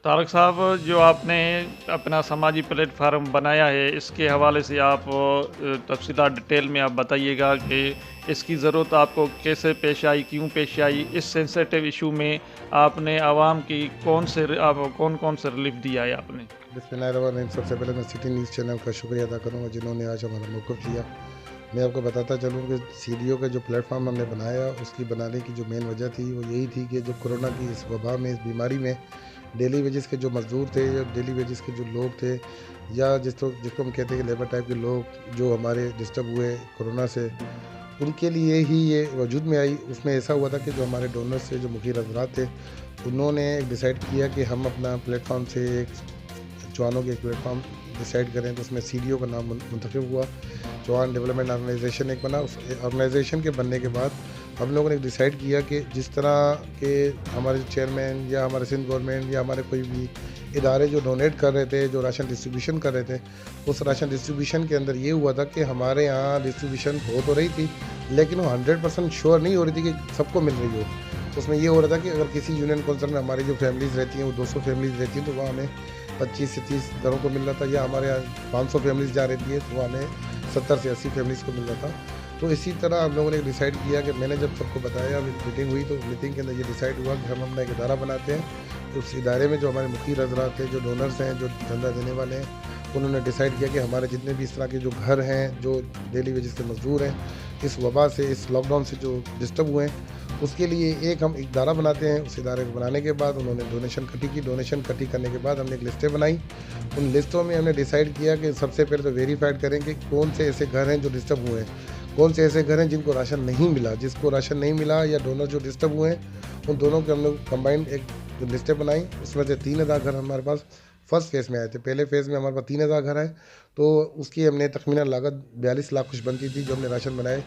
तारक साहब, जो आपने अपना समाजी प्लेटफ़ॉर्म बनाया है, इसके हवाले से आप तफ़सीलात डिटेल में आप बताइएगा कि इसकी ज़रूरत आपको कैसे पेश आई, क्यों पेश आई? इस सेंसिटिव इश्यू में आपने आवाम की कौन-कौन से रिलीफ़ दिया है आपने? बिस्मिल्लाहिर्रहमानिर्रहीम। सबसे पहले मैं सिटी न्यूज़ चैनल का शुक्रिया अदा करूँगा जिन्होंने आज हमारा मौक़िफ़ लिया। मैं आपको बताता चलूँ कि सीडीओ का जो प्लेटफ़ॉर्म हमने बनाया, उसकी बनाने की जो मेन वजह थी वो यही थी कि जो कोरोना की इस वबा में, इस बीमारी में डेली वेजेस के जो मज़दूर थे या डेली वेजेस के जो लोग थे, या जिसको हम कहते हैं कि लेबर टाइप के लोग जो हमारे डिस्टर्ब हुए कोरोना से, उनके लिए ही ये वजूद में आई। उसमें ऐसा हुआ था कि जो हमारे डोनर्स थे, जो मुखिर हज़रात थे, उन्होंने डिसाइड किया कि हम अपना प्लेटफ़ॉर्म से एक जवानों के एक प्लेटफॉर्म डिसाइड करें, तो उसमें सीडीओ का नाम मुंतखब हुआ। जवान डेवलपमेंट ऑर्गेनाइजेशन एक बना। उस ऑर्गेनाइजेशन के बनने के बाद हम लोगों ने डिसाइड किया कि जिस तरह के हमारे चेयरमैन या हमारे सिंध गवर्नमेंट या हमारे कोई भी इदारे जो डोनेट कर रहे थे, जो राशन डिस्ट्रीब्यूशन कर रहे थे, उस राशन डिस्ट्रीब्यूशन के अंदर ये हुआ था कि हमारे यहाँ डिस्ट्रीब्यूशन हो तो रही थी, लेकिन वो 100% श्योर नहीं हो रही थी कि सबको मिल रही हो। तो उसमें ये हो रहा था कि अगर किसी यूनियन काउंसिल में हमारी जो फैमिलीज़ रहती हैं वो 200 फैमिलीज़ रहती हैं, तो वहाँ हमें 25 से 30 घरों को मिल रहा था, या हमारे यहाँ 500 फैमिलीज़ जा रही थी तो वो हमें 70 से 80 फैमिलीज़ को मिल रहा था। तो इसी तरह हम लोगों ने डिसाइड किया कि मैंने जब सबको बताया, मीटिंग हुई, तो मीटिंग के अंदर ये डिसाइड हुआ कि हम अपना एक इदारा बनाते हैं। तो उस इदारे में जो हमारे मुखिर हज़रात हैं, जो डोनर्स हैं, जो चंदा देने वाले हैं, उन्होंने डिसाइड किया कि हमारे जितने भी इस तरह के जो घर हैं, जो डेली वेजेस के मज़दूर हैं, इस वबा से, इस लॉकडाउन से जो डिस्टर्ब हुए हैं, उसके लिए एक हम इदारा बनाते हैं। उस इदारे को बनाने के बाद उन्होंने डोनेशन इकट्ठी की। डोनेशन इकट्ठी करने के बाद हमने एक लिस्टें बनाई। उन लिस्टों में हमने डिसाइड किया कि सबसे पहले तो वेरीफाइड करें कि कौन से ऐसे घर हैं जो डिस्टर्ब हुए हैं, कौन से ऐसे घर हैं जिनको राशन नहीं मिला। जिसको राशन नहीं मिला या डोनर जो डिस्टर्ब हुए हैं, उन दोनों के हम लोग कंबाइंड एक लिस्टें बनाई। उसमें से 3000 घर हमारे पास फर्स्ट फेज़ में आए थे। पहले फेज़ में हमारे पास 3000 घर आए, तो उसकी हमने तखमीनन लागत 42 लाख कुछ बनती थी जो हमने राशन बनाए।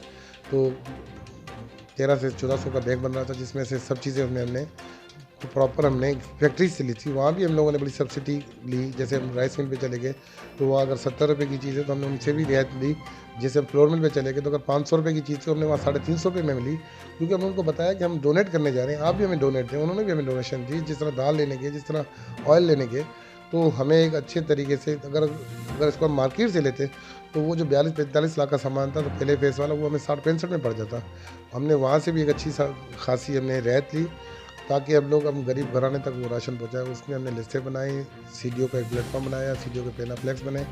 तो 13 से 1400 का बैग बन रहा था, जिसमें से सब चीज़ें हमने तो प्रॉपर हमने फैक्ट्री से ली थी। वहाँ भी हम लोगों ने बड़ी सब्सिडी ली। जैसे हम राइस मिल पे चले गए, तो वहाँ अगर 70 रुपये की चीज़ है तो हमने उनसे भी रियायत ली। जैसे हम फ्लोर मिल पे चले गए, तो अगर 500 रुपये की चीज़ थी, हमने वहाँ 350 रुपये में मिली, क्योंकि हमने उनको बताया कि हम डोनेट करने जा रहे हैं, आप भी हमें डोनेट दें। उन्होंने भी हमें डोनेशन दी, जिस तरह दाल लेने गए, जिस तरह ऑयल लेने गए। तो हमें एक अच्छे तरीके से, अगर अगर इसको हम मार्केट से लेते, तो वो जो 42-45 लाख का सामान था, तो पहले फेस वाला वो हमें 60-65 में पड़ जाता। हमने वहाँ से भी एक अच्छी खासी हमने रियायत ली, ताकि हम लोग, हम गरीब घराने तक वो राशन पहुँचाए। उसमें हमने लिस्टें बनाई, सीडीओ का एक प्लेटफॉर्म बनाया, सीडीओ के पेनाफ्लेक्स बने,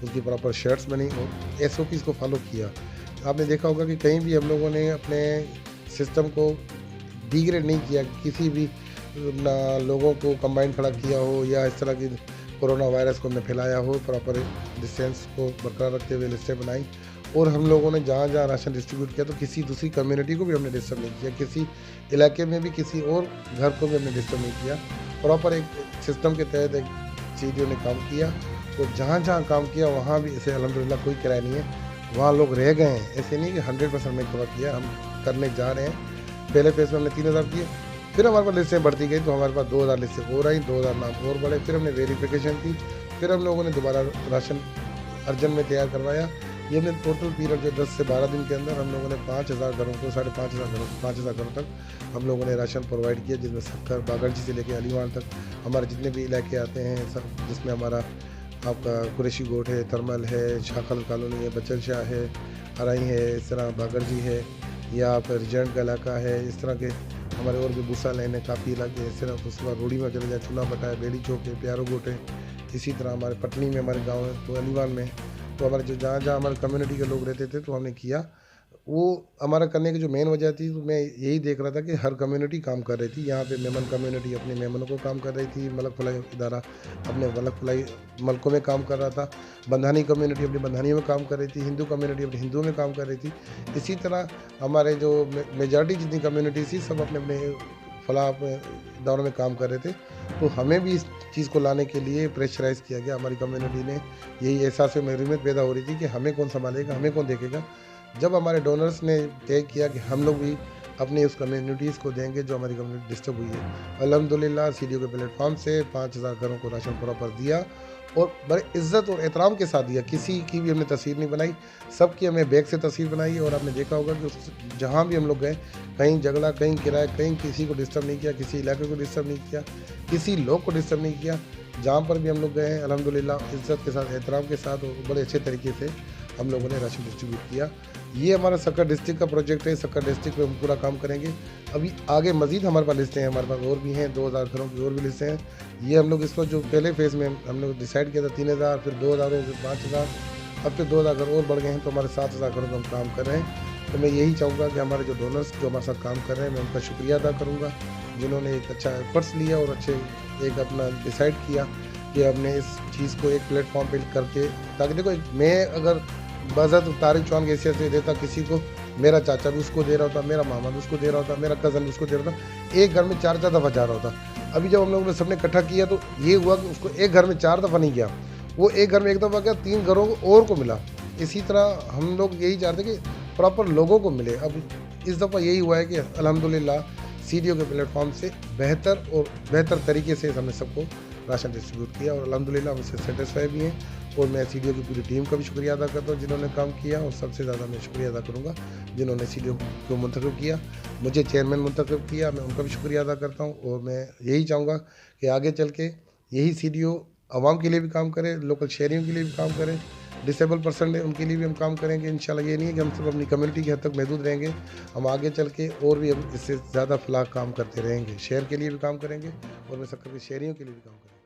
उसकी प्रॉपर शर्ट्स बनी और एसओपीज़ को फॉलो किया। आपने देखा होगा कि कहीं भी हम लोगों ने अपने सिस्टम को डिग्रेड नहीं किया, किसी भी ना लोगों को कंबाइन खड़ा किया हो, या इस तरह की कोरोना वायरस को हमने फैलाया हो। प्रॉपर डिस्टेंस को बरकरार रखते हुए लिस्टें बनाई, और हम लोगों ने जहाँ जहाँ राशन डिस्ट्रीब्यूट किया, तो किसी दूसरी कम्युनिटी को भी हमने डिस्टर्ब नहीं किया, किसी इलाके में भी किसी और घर को भी हमने डिस्टर्ब नहीं किया। प्रॉपर एक सिस्टम के तहत एक सीडीओ ने काम किया, तो जहाँ जहाँ काम किया वहाँ भी ऐसे अल्हम्दुलिल्लाह कोई किराया नहीं है, वहाँ लोग रह गए हैं। ऐसे नहीं कि 100% हमने कवर किया, हम करने जा रहे हैं। पहले फेज़ में हमने 3000 किए, फिर हमारे पास लिस्टें बढ़ती गई, तो हमारे पास 2000 लिस्टें और आई, 2000 नाम और बढ़े। फिर हमने वेरिफिकेशन की, फिर हम लोगों ने दोबारा राशन अर्जेंट में तैयार करवाया। ये हमने टोटल पीरियड जो 10 से 12 दिन के अंदर हम लोगों ने 5000 घरों को, 5500 घरों तक हम लोगों ने राशन प्रोवाइड किया, जिसमें सक्कर बागरची से लेकर अलीवान तक हमारे जितने भी इलाके आते हैं सब, जिसमें हमारा आपका कुरैशी गोट है, थर्मल है, शाखल कॉलोनी है, बच्चन शाह है, हराई है, इस तरह बागरजी है, या फिर रिजेंट का इलाका है। इस तरह के हमारे और भी भूसा लाइन है, काफ़ी इलाके इस तरह। उसके बाद रोडी में चले जाए, चूना बटा है, बेली चौक है, प्यारो गोट है। इसी तरह हमारे पटनी में हमारे गाँव है, तो अलीवान में। तो हमारे जो जहाँ जहाँ हमारे कम्युनिटी के लोग रहते थे, तो हमने किया। वो हमारा करने की जो मेन वजह थी, तो मैं यही देख रहा था कि हर कम्युनिटी काम कर रही थी। यहाँ पे मेमन कम्युनिटी अपने मेमनों को काम कर रही थी, मलक फलाई इदारा अपने मलक फलाई मलकों में काम कर रहा था, बंधानी कम्युनिटी अपनी बंधानियों में काम कर रही थी, हिंदू कम्युनिटी अपनी हिंदुओं में काम कर रही थी। इसी तरह हमारे जो मेजॉरिटी जितनी कम्युनिटी थी, सब अपने अपने फलाह इदारों में काम कर रहे थे। तो हमें भी इस चीज़ को लाने के लिए प्रेशराइज़ किया गया। हमारी कम्युनिटी ने यही एहसास में महरूमियत पैदा हो रही थी कि हमें कौन संभालेगा, हमें कौन देखेगा। जब हमारे डोनर्स ने तय किया कि हम लोग भी अपनी उस कम्युनिटीज़ को देंगे जो हमारी कम्युनिटी डिस्टर्ब हुई है। अल्हम्दुलिल्लाह सीडीओ के प्लेटफॉर्म से 5000 घरों को राशन प्रॉपर दिया और बड़े इज़्ज़त और एहतराम के साथ दिया। किसी की भी हमने तस्वीर नहीं बनाई, सबकी हमने बैग से तस्वीर बनाई है। और आपने देखा होगा कि जहाँ भी हम लोग गए, कहीं झगड़ा, कहीं किराया, कहीं किसी को डिस्टर्ब नहीं किया, किसी इलाके को डिस्टर्ब नहीं किया, किसी लोग को डिस्टर्ब नहीं किया। जहाँ पर भी हम लोग गए हैं अल्हम्दुलिल्लाह इज़्ज़त के साथ, एहतराम के साथ और बड़े अच्छे तरीके से हम लोगों ने राशन डिस्ट्रीब्यूट किया। ये हमारा सक्कर डिस्ट्रिक्ट का प्रोजेक्ट है। सक्कर डिस्ट्रिक्ट में हम पूरा काम करेंगे। अभी आगे मज़ीद हमारे पास लिस्टें हैं, हमारे पास और भी हैं, 2000 घरों की और भी लिस्टें हैं। ये हम लोग इसको जो पहले फेज़ में हम लोग डिसाइड किया था 3000, फिर 2000, फिर 5000, अब तो 2000 घर और बढ़ गए हैं, तो हमारे 7000 घरों का हम काम कर रहे हैं। तो मैं यही चाहूँगा कि हमारे जो डोनर्स जो हमारे साथ काम कर रहे हैं, मैं उनका शुक्रिया अदा करूँगा, जिन्होंने एक अच्छा एफर्ट्स लिया और अच्छे एक अपना डिसाइड किया कि हमने इस चीज़ को एक प्लेटफॉर्म पे करके, ताकि देखो मैं अगर बज़त तारिक चौहान की हैसियत से देता किसी को, मेरा चाचा भी उसको दे रहा होता, मेरा मामा भी उसको दे रहा होता, मेरा कज़न भी उसको दे रहा था, एक घर में 4-4 दफ़ा जा रहा होता। अभी जब हम लोगों ने सबने इकट्ठा किया तो ये हुआ कि उसको एक घर में 4 दफ़ा नहीं गया, वो एक घर में एक दफ़ा गया, 3 घरों को और को मिला। इसी तरह हम लोग यही चाहते कि प्रॉपर लोगों को मिले। अब इस दफ़ा यही हुआ है कि अल्हम्दुलिल्लाह सीडीओ के प्लेटफॉर्म से बेहतर तरीके से हमने सबको राशन डिस्ट्रीब्यूट किया और अल्हम्दुलिल्लाह हम इससे सेटिस्फाई भी हैं। और मैं सीडीओ की पूरी टीम का भी शुक्रिया अदा करता हूँ जिन्होंने काम किया, और सबसे ज़्यादा मैं शुक्रिया अदा करूँगा जिन्होंने सीडीओ को मुंतखब किया, मुझे चेयरमैन मुंतखब किया, मैं उनका भी शुक्रिया अदा करता हूँ। और मैं यही चाहूँगा कि आगे चल के यही सीडीओ आवाम के लिए भी काम करे, लोकल शहरियों के लिए भी काम करें, डिसेबल पर्सन है उनके लिए भी हम काम करेंगे। इंशाल्लाह ये नहीं है कि हम सब अपनी कम्युनिटी की हद तक महदूद रहेंगे, हम आगे चल के और भी हम इससे ज़्यादा फलाह काम करते रहेंगे, शहर के लिए भी काम करेंगे और मैं सक्कर के शहरियों के लिए भी काम करेंगे।